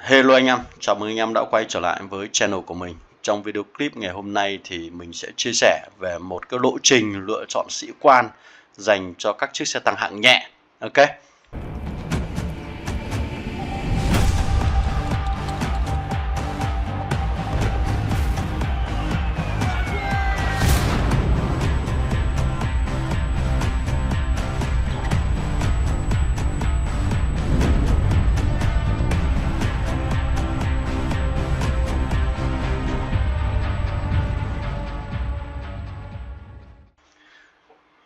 Hello anh em, chào mừng anh em đã quay trở lại với channel của mình. Trong video clip ngày hôm nay thì mình sẽ chia sẻ về một cái lộ trình lựa chọn sĩ quan dành cho các chiếc xe tăng hạng nhẹ. Ok.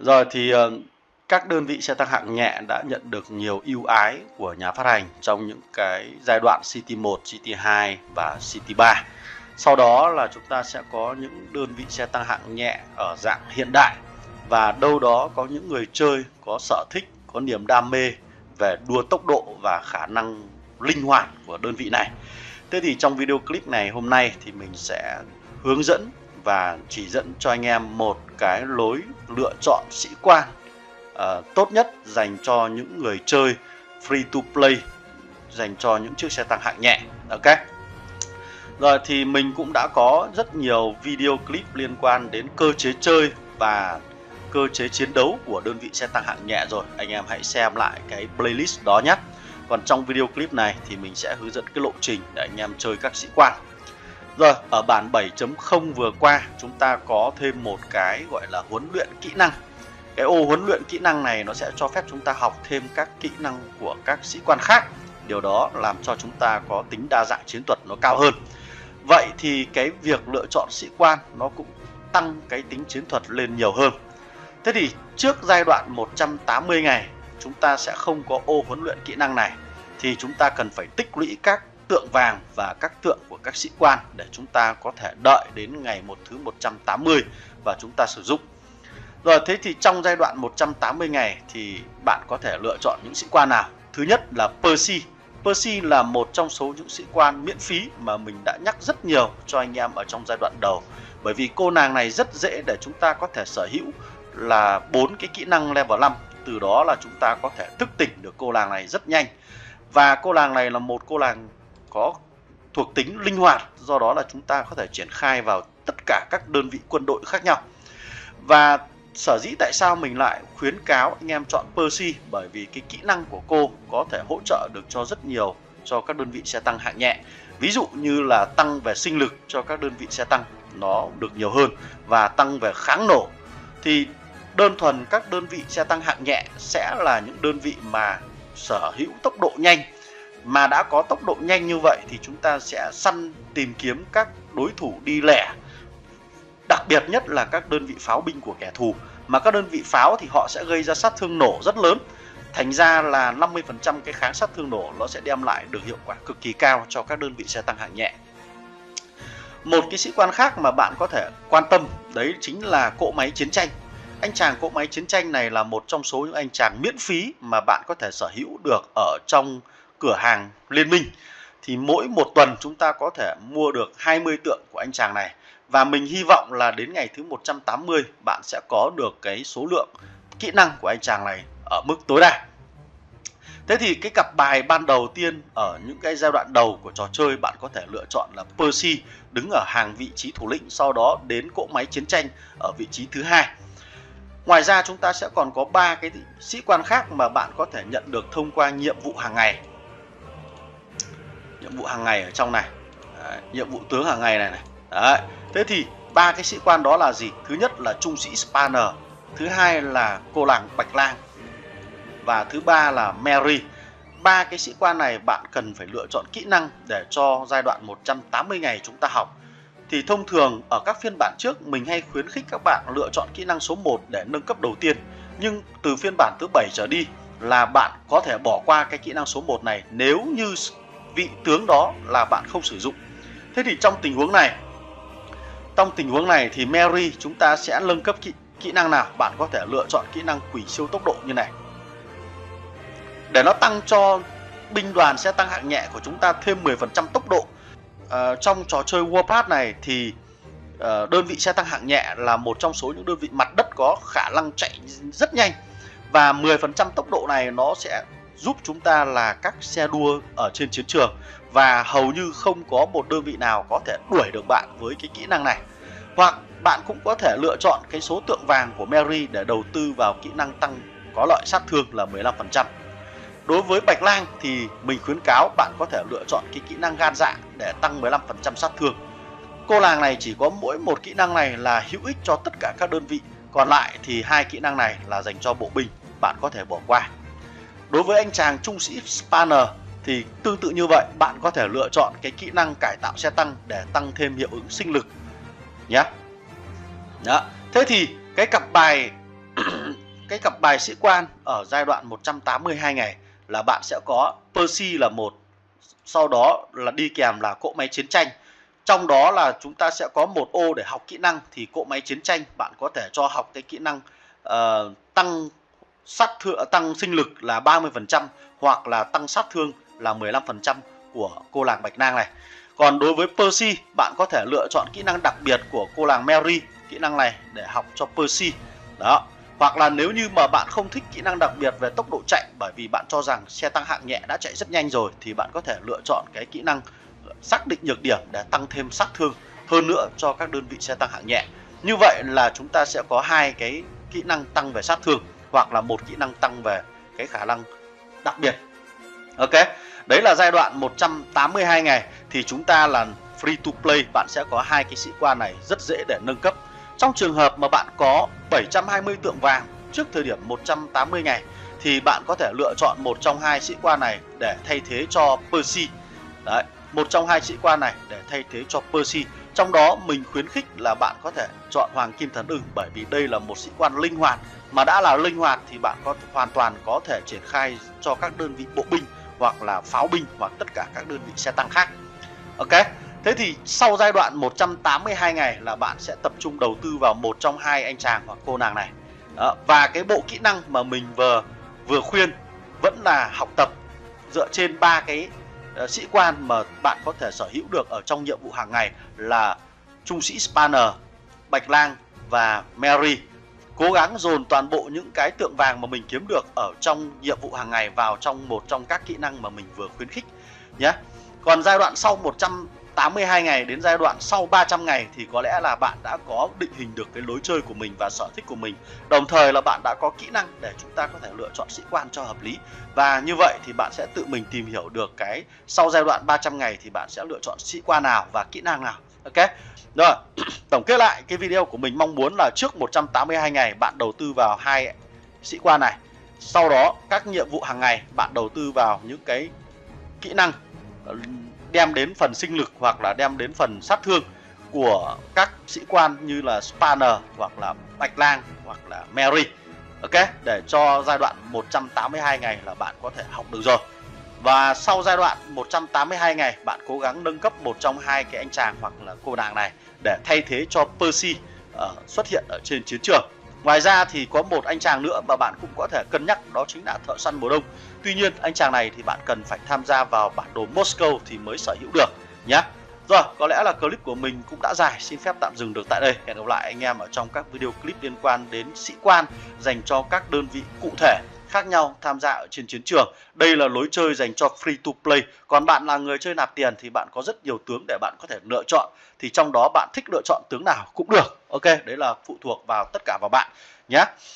Rồi thì các đơn vị xe tăng hạng nhẹ đã nhận được nhiều ưu ái của nhà phát hành trong những cái giai đoạn CT1, CT2 và CT3. Sau đó là chúng ta sẽ có những đơn vị xe tăng hạng nhẹ ở dạng hiện đại, và đâu đó có những người chơi có sở thích, có niềm đam mê về đua tốc độ và khả năng linh hoạt của đơn vị này. Thế thì trong video clip này hôm nay thì mình sẽ hướng dẫn và chỉ dẫn cho anh em một cái lối lựa chọn sĩ quan tốt nhất dành cho những người chơi free to play, dành cho những chiếc xe tăng hạng nhẹ. Ok. Rồi thì mình cũng đã có rất nhiều video clip liên quan đến cơ chế chơi và cơ chế chiến đấu của đơn vị xe tăng hạng nhẹ rồi. Anh em hãy xem lại cái playlist đó nhé. Còn trong video clip này thì mình sẽ hướng dẫn cái lộ trình để anh em chơi các sĩ quan. Rồi, ở bản 7.0 vừa qua chúng ta có thêm một cái gọi là huấn luyện kỹ năng. Cái ô huấn luyện kỹ năng này nó sẽ cho phép chúng ta học thêm các kỹ năng của các sĩ quan khác. Điều đó làm cho chúng ta có tính đa dạng chiến thuật nó cao hơn. Vậy thì cái việc lựa chọn sĩ quan nó cũng tăng cái tính chiến thuật lên nhiều hơn. Thế thì trước giai đoạn 180 ngày chúng ta sẽ không có ô huấn luyện kỹ năng này, thì chúng ta cần phải tích lũy các tượng vàng và các tượng của các sĩ quan để chúng ta có thể đợi đến ngày thứ 180 và chúng ta sử dụng. Rồi, thế thì trong giai đoạn 180 ngày thì bạn có thể lựa chọn những sĩ quan nào? Thứ nhất là Percy. Percy là một trong số những sĩ quan miễn phí mà mình đã nhắc rất nhiều cho anh em ở trong giai đoạn đầu. Bởi vì cô nàng này rất dễ để chúng ta có thể sở hữu là 4 cái kỹ năng level 5. Từ đó là chúng ta có thể thức tỉnh được cô nàng này rất nhanh. Và cô nàng này là một cô nàng có thuộc tính linh hoạt, do đó là chúng ta có thể triển khai vào tất cả các đơn vị quân đội khác nhau. Và sở dĩ tại sao mình lại khuyến cáo anh em chọn Percy, bởi vì cái kỹ năng của cô có thể hỗ trợ được cho rất nhiều cho các đơn vị xe tăng hạng nhẹ. Ví dụ như là tăng về sinh lực cho các đơn vị xe tăng nó được nhiều hơn, và tăng về kháng nổ. Thì đơn thuần các đơn vị xe tăng hạng nhẹ sẽ là những đơn vị mà sở hữu tốc độ nhanh. Mà đã có tốc độ nhanh như vậy thì chúng ta sẽ săn tìm kiếm các đối thủ đi lẻ, đặc biệt nhất là các đơn vị pháo binh của kẻ thù. Mà các đơn vị pháo thì họ sẽ gây ra sát thương nổ rất lớn, thành ra là 50% cái kháng sát thương nổ nó sẽ đem lại được hiệu quả cực kỳ cao cho các đơn vị xe tăng hạng nhẹ. Một cái sĩ quan khác mà bạn có thể quan tâm đấy chính là cỗ máy chiến tranh. Anh chàng cỗ máy chiến tranh này là một trong số những anh chàng miễn phí mà bạn có thể sở hữu được ở trong cửa hàng liên minh. Thì mỗi một tuần chúng ta có thể mua được 20 tượng của anh chàng này. Và mình hy vọng là đến ngày thứ 180 bạn sẽ có được cái số lượng kỹ năng của anh chàng này ở mức tối đa. Thế thì cái cặp bài ban đầu tiên ở những cái giai đoạn đầu của trò chơi bạn có thể lựa chọn là Percy đứng ở hàng vị trí thủ lĩnh, sau đó đến cỗ máy chiến tranh ở vị trí thứ hai. Ngoài ra chúng ta sẽ còn có 3 cái sĩ quan khác mà bạn có thể nhận được thông qua nhiệm vụ hàng ngày. Nhiệm vụ hàng ngày ở trong này. Đấy, nhiệm vụ tướng hàng ngày này. Đấy. Thế thì 3 cái sĩ quan đó là gì? Thứ nhất là trung sĩ Spanner, thứ hai là cô nàng Bạch Lang, và thứ ba là Mary. 3 cái sĩ quan này bạn cần phải lựa chọn kỹ năng để cho giai đoạn 180 ngày chúng ta học. Thì thông thường ở các phiên bản trước mình hay khuyến khích các bạn lựa chọn kỹ năng số 1 để nâng cấp đầu tiên. Nhưng từ phiên bản thứ 7 trở đi là bạn có thể bỏ qua cái kỹ năng số 1 này nếu như vị tướng đó là bạn không sử dụng. Thế thì trong tình huống này thì Mary chúng ta sẽ nâng cấp kỹ năng nào? Bạn có thể lựa chọn kỹ năng quỷ siêu tốc độ như này, để nó tăng cho binh đoàn xe tăng hạng nhẹ của chúng ta thêm 10% tốc độ. Trong trò chơi Warpath này thì đơn vị xe tăng hạng nhẹ là một trong số những đơn vị mặt đất có khả năng chạy rất nhanh, và 10% tốc độ này nó sẽ giúp chúng ta là các xe đua ở trên chiến trường. và hầu như không có một đơn vị nào có thể đuổi được bạn với cái kỹ năng này. Hoặc bạn cũng có thể lựa chọn cái số tượng vàng của Mary để đầu tư vào kỹ năng tăng có lợi sát thương là 15%. Đối với Bạch Lang thì mình khuyến cáo bạn có thể lựa chọn cái kỹ năng gan dạ để tăng 15% sát thương. Cô làng này chỉ có mỗi một kỹ năng này là hữu ích cho tất cả các đơn vị, còn lại thì hai kỹ năng này là dành cho bộ binh, bạn có thể bỏ qua. Đối với anh chàng trung sĩ Spanner thì tương tự như vậy, bạn có thể lựa chọn cái kỹ năng cải tạo xe tăng để tăng thêm hiệu ứng sinh lực nhé. Đó. Thế thì cái cặp bài cái cặp bài sĩ quan ở giai đoạn 182 ngày là bạn sẽ có Percy là một, sau đó là đi kèm là cỗ máy chiến tranh. Trong đó là chúng ta sẽ có một ô để học kỹ năng, thì cỗ máy chiến tranh bạn có thể cho học cái kỹ năng tăng sát thương, tăng sinh lực là 30% hoặc là tăng sát thương là 15% của cô làng Bạch Lang này. Còn đối với Percy, bạn có thể lựa chọn kỹ năng đặc biệt của cô làng Mary, kỹ năng này để học cho Percy. Đó. Hoặc là nếu như mà bạn không thích kỹ năng đặc biệt về tốc độ chạy, bởi vì bạn cho rằng xe tăng hạng nhẹ đã chạy rất nhanh rồi, thì bạn có thể lựa chọn cái kỹ năng xác định nhược điểm để tăng thêm sát thương hơn nữa cho các đơn vị xe tăng hạng nhẹ. Như vậy là chúng ta sẽ có hai cái kỹ năng tăng về sát thương hoặc là một kỹ năng tăng về cái khả năng đặc biệt. Ok, đấy là giai đoạn 182 ngày thì chúng ta là free to play, bạn sẽ có hai cái sĩ quan này rất dễ để nâng cấp. Trong trường hợp mà bạn có 720 tượng vàng trước thời điểm 180 ngày thì bạn có thể lựa chọn một trong hai sĩ quan này để thay thế cho Percy. Đấy, một trong hai sĩ quan này để thay thế cho Percy. Trong đó mình khuyến khích là bạn có thể chọn Hoàng Kim Thần Ưng, bởi vì đây là một sĩ quan linh hoạt, mà đã là linh hoạt thì bạn hoàn toàn có thể triển khai cho các đơn vị bộ binh hoặc là pháo binh hoặc tất cả các đơn vị xe tăng khác. Ok, thế thì sau giai đoạn 182 ngày là bạn sẽ tập trung đầu tư vào một trong hai anh chàng hoặc cô nàng này. Đó, và cái bộ kỹ năng mà mình vừa khuyên vẫn là học tập dựa trên ba cái sĩ quan mà bạn có thể sở hữu được ở trong nhiệm vụ hàng ngày là trung sĩ Spanner, Bạch Lang và Mary. Cố gắng dồn toàn bộ những cái tượng vàng mà mình kiếm được ở trong nhiệm vụ hàng ngày vào trong một trong các kỹ năng mà mình vừa khuyến khích nhé. Còn giai đoạn sau 182 ngày đến giai đoạn sau 300 ngày thì có lẽ là bạn đã có định hình được cái lối chơi của mình và sở thích của mình. Đồng thời là bạn đã có kỹ năng để chúng ta có thể lựa chọn sĩ quan cho hợp lý. Và như vậy thì bạn sẽ tự mình tìm hiểu được cái sau giai đoạn 300 ngày thì bạn sẽ lựa chọn sĩ quan nào và kỹ năng nào. Ok. Rồi, tổng kết lại cái video của mình mong muốn là trước 182 ngày bạn đầu tư vào hai sĩ quan này. Sau đó các nhiệm vụ hàng ngày bạn đầu tư vào những cái kỹ năng đem đến phần sinh lực hoặc là đem đến phần sát thương của các sĩ quan như là Spanner hoặc là Bạch Lang hoặc là Mary. Ok, để cho giai đoạn 182 ngày là bạn có thể học được rồi. Và sau giai đoạn 182 ngày bạn cố gắng nâng cấp một trong hai cái anh chàng hoặc là cô nàng này để thay thế cho Percy xuất hiện ở trên chiến trường. Ngoài ra thì có một anh chàng nữa mà bạn cũng có thể cân nhắc, đó chính là thợ săn mùa đông. Tuy nhiên anh chàng này thì bạn cần phải tham gia vào bản đồ Moscow thì mới sở hữu được nhé. Rồi, có lẽ là clip của mình cũng đã dài, xin phép tạm dừng được tại đây. Hẹn gặp lại anh em ở trong các video clip liên quan đến sĩ quan dành cho các đơn vị cụ thể khác nhau tham gia ở trên chiến trường. Đây là lối chơi dành cho free to play. Còn bạn là người chơi nạp tiền thì bạn có rất nhiều tướng để bạn có thể lựa chọn. Thì trong đó bạn thích lựa chọn tướng nào cũng được. Ok, đấy là phụ thuộc vào tất cả vào bạn nhé.